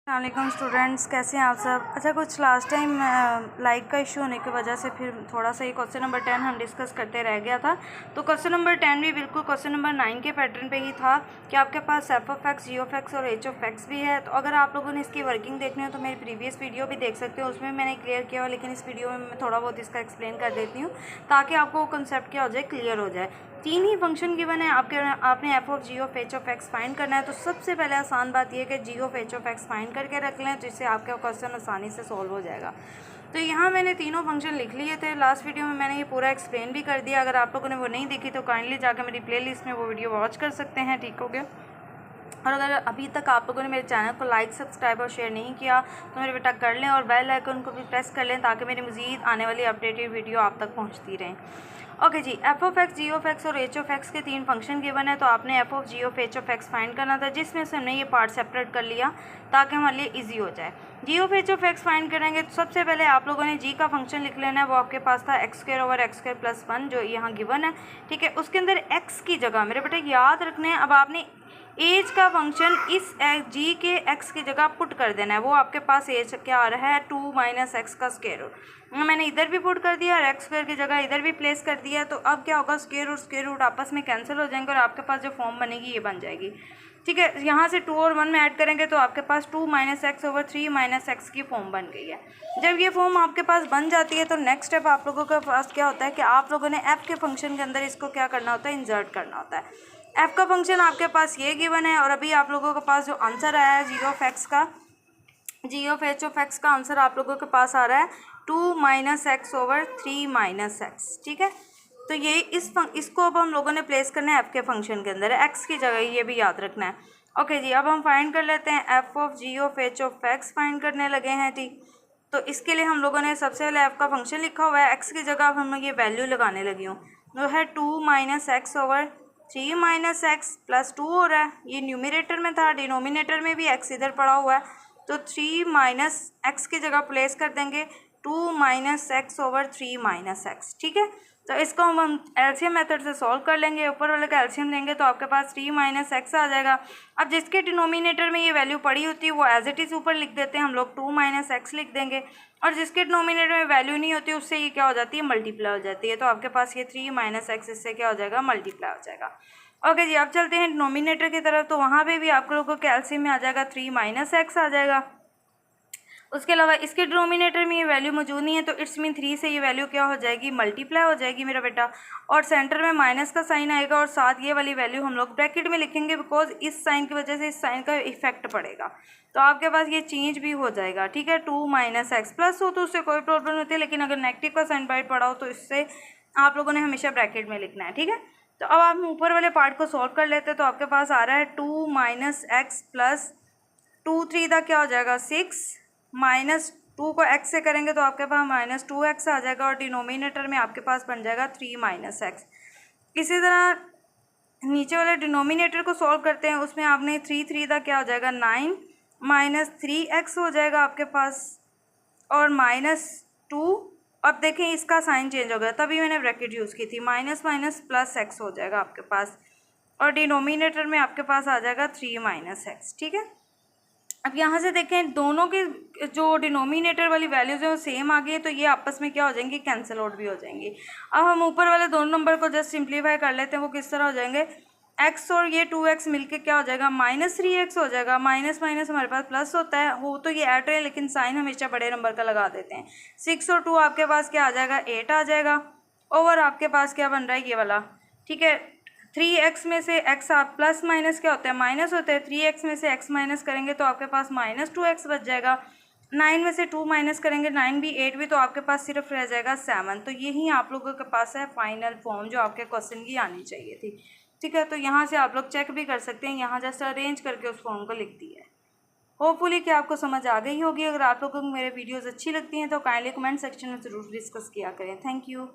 अस्सलाम स्टूडेंट्स, कैसे हैं आप सब। अच्छा, कुछ लास्ट टाइम लाइट का इशू होने की वजह से फिर थोड़ा सा ही क्वेश्चन नंबर 10 हम डिस्कस करते रह गया था। तो क्वेश्चन नंबर 10 भी बिल्कुल क्वेश्चन नंबर 9 के पैटर्न पे ही था कि आपके पास F of X, G of X और एच ऑफ एक्स भी है। तो अगर आप लोगों ने इसकी वर्किंग देखनी हो तो मेरी प्रीवियस वीडियो भी देख सकते हो, उसमें मैंने क्लियर किया हुआ, लेकिन इस वीडियो में मैं थोड़ा बहुत इसका एक्सप्लेन कर देती हूँ ताकि आपको कंसेप्ट क्या हो जाए, क्लियर हो जाए। 3 ही फंक्शन गिवन है आपने F of G of H of X find करना है। तो सबसे पहले आसान बात यह है कि G of H of X find करके रख लें, तो इससे आपका क्वेश्चन आसानी से सॉल्व हो जाएगा। तो यहाँ मैंने तीनों फंक्शन लिख लिए थे, लास्ट वीडियो में मैंने ये पूरा एक्सप्लेन भी कर दिया। अगर आप लोगों ने वो नहीं देखी तो काइंडली जाकर मेरी प्ले लिस्ट में वो वीडियो वॉच कर सकते हैं, ठीक हो गया। और अगर अभी तक आप लोगों ने मेरे चैनल को लाइक, सब्सक्राइब और शेयर नहीं किया तो मेरे बेटा कर लें, और बेल आइकन को भी प्रेस कर लें ताकि मेरी मज़ीद आने वाली अपडेटेड वीडियो आप तक पहुंचती रहें। ओके जी, F of X, G of X और एच ऑफ एक्स के 3 फंक्शन गिवन है। तो आपने F of G of H of X find करना था, जिसमें से हमने ये पार्ट सेपरेट कर लिया ताकि हमारे लिए ईजी हो जाए। G of H of X find करेंगे तो सबसे पहले आप लोगों ने जी का फंक्शन लिख लेना है। वो आपके पास था x square over x square plus 1, जो यहाँ गिवन है, ठीक है। उसके अंदर एक्स की जगह मेरे बेटा याद रखने हैं, अब आपने एज का फंक्शन इस जी के एक्स की जगह पुट कर देना है। वो आपके पास एज क्या आ रहा है, 2 माइनस एक्स का स्क्वायर रूट। मैंने इधर भी पुट कर दिया और एक्स स्क्वायर की जगह इधर भी प्लेस कर दिया। तो अब क्या होगा, स्क्वायर रूट आपस में कैंसिल हो जाएंगे और आपके पास जो फॉर्म बनेगी ये बन जाएगी, ठीक है। यहाँ से 2 और 1 में ऐड करेंगे तो आपके पास 2 minus x over 3 minus x की फॉर्म बन गई है। जब ये फॉर्म आपके पास बन जाती है तो नेक्स्ट स्टेप आप लोगों के पास क्या होता है कि आप लोगों ने एफ के फंक्शन के अंदर इसको क्या करना होता है, इंसर्ट करना होता है। एफ का फंक्शन आपके पास ये गिवन है, और अभी आप लोगों के पास जो आंसर आया है जी ऑफ एक्स का, जी ऑफ एच ऑफ एक्स का आंसर आप लोगों के पास आ रहा है 2 minus x over 3 minus x, ठीक है। तो ये इसको अब हम लोगों ने प्लेस करना है एफ के फंक्शन के अंदर, एक्स की जगह, ये भी याद रखना है। ओके जी, अब हम फाइंड कर लेते हैं F of G of H of X find करने लगे हैं, ठीक। तो इसके लिए हम लोगों ने सबसे पहले एफ का फंक्शन लिखा हुआ है, एक्स की जगह अब हम ये वैल्यू लगाने लगी हूँ, जो है 2 minus x over 3 minus x plus 2 हो रहा है। ये न्यूमिनेटर में था, डिनोमिनेटर में भी एक्स इधर पड़ा हुआ है, तो 3 माइनस एक्स की जगह प्लेस कर देंगे 2 minus x over 3 minus x, ठीक है। तो इसको हम एलसीएम मेथड से सॉल्व कर लेंगे, ऊपर वाले का एलसीएम लेंगे तो आपके पास 3 माइनस एक्स आ जाएगा। अब जिसके डिनोमिनेटर में ये वैल्यू पड़ी होती है वो एज इट इज़ ऊपर लिख देते हैं हम लोग, 2 माइनस एक्स लिख देंगे, और जिसके डिनोमिनेटर में वैल्यू नहीं होती उससे ये क्या हो जाती है, मल्टीप्लाई हो जाती है। तो आपके पास ये 3 माइनस एक्स इससे क्या हो जाएगा, मल्टीप्लाई हो जाएगा। ओके जी, अब चलते हैं डिनोमिनेटर की तरफ। तो वहाँ पे भी आप लोगों को एलसीएम में आ जाएगा 3 माइनस एक्स आ जाएगा। उसके अलावा इसके डिनोमिनेटर में ये वैल्यू मौजूद नहीं है, तो इट्स मीन 3 से ये वैल्यू क्या हो जाएगी, मल्टीप्लाई हो जाएगी मेरा बेटा, और सेंटर में माइनस का साइन आएगा, और साथ ये वाली वैल्यू हम लोग ब्रैकेट में लिखेंगे बिकॉज इस साइन की वजह से इस साइन का इफेक्ट पड़ेगा। तो आपके पास ये चेंज भी हो जाएगा, ठीक है। 2 माइनस एक्स प्लस हो तो उससे कोई प्रॉब्लम नहीं होती है, लेकिन अगर नेगेटिव का साइन बाइट पड़ा हो तो इससे आप लोगों ने हमेशा ब्रैकेट में लिखना है, ठीक है। तो अब आप ऊपर वाले पार्ट को सॉल्व कर लेते हैं, तो आपके पास आ रहा है 2 माइनस एक्स प्लस 2 3 का क्या हो जाएगा 6, माइनस 2 को x से करेंगे तो आपके पास माइनस 2x आ जाएगा, और डिनोमिनेटर में आपके पास बन जाएगा 3 माइनस एक्स। इसी तरह नीचे वाले डिनोमिनेटर को सॉल्व करते हैं, उसमें आपने 3 3 का क्या हो जाएगा 9 माइनस 3x हो जाएगा आपके पास, और माइनस 2। अब देखें इसका साइन चेंज हो गया, तभी मैंने ब्रैकेट यूज़ की थी, माइनस माइनस प्लस x हो जाएगा आपके पास, और डिनोमिनेटर में आपके पास आ जाएगा 3 माइनस एक्स, ठीक है। अब यहाँ से देखें दोनों के जो डिनोमिनेटर वाली वैल्यूज़ हैं वो सेम आ गई है, तो ये आपस में क्या हो जाएंगी, कैंसिल आउट भी हो जाएंगी। अब हम ऊपर वाले दोनों नंबर को जस्ट सिंप्लीफाई कर लेते हैं। वो किस तरह हो जाएंगे, x और ये 2x मिलके क्या हो जाएगा, माइनस 3x हो जाएगा। माइनस माइनस हमारे पास प्लस होता है, हो तो ये ऐड रहे लेकिन साइन हमेशा बड़े नंबर का लगा देते हैं। 6 और 2 आपके पास क्या आ जाएगा, 8 आ जाएगा, ओवर आपके पास क्या बन रहा है, ये वाला, ठीक है। 3x में से x आप प्लस माइनस क्या होता है, माइनस होता है। 3x में से x माइनस करेंगे तो आपके पास माइनस 2x बच जाएगा। 9 में से 2 माइनस करेंगे, 9 भी 8 भी, तो आपके पास सिर्फ रह जाएगा 7। तो यही आप लोगों के पास है फाइनल फॉर्म जो आपके क्वेश्चन की आनी चाहिए थी, ठीक है। तो यहाँ से आप लोग चेक भी कर सकते हैं, यहाँ जस्ट अरेंज करके उस फॉर्म को लिख दिया है। होपफुली कि आपको समझ आ गई होगी। अगर आप लोगों को मेरे वीडियोज़ अच्छी लगती हैं तो काइंडली कमेंट सेक्शन में ज़रूर डिस्कस किया करें। Thank you.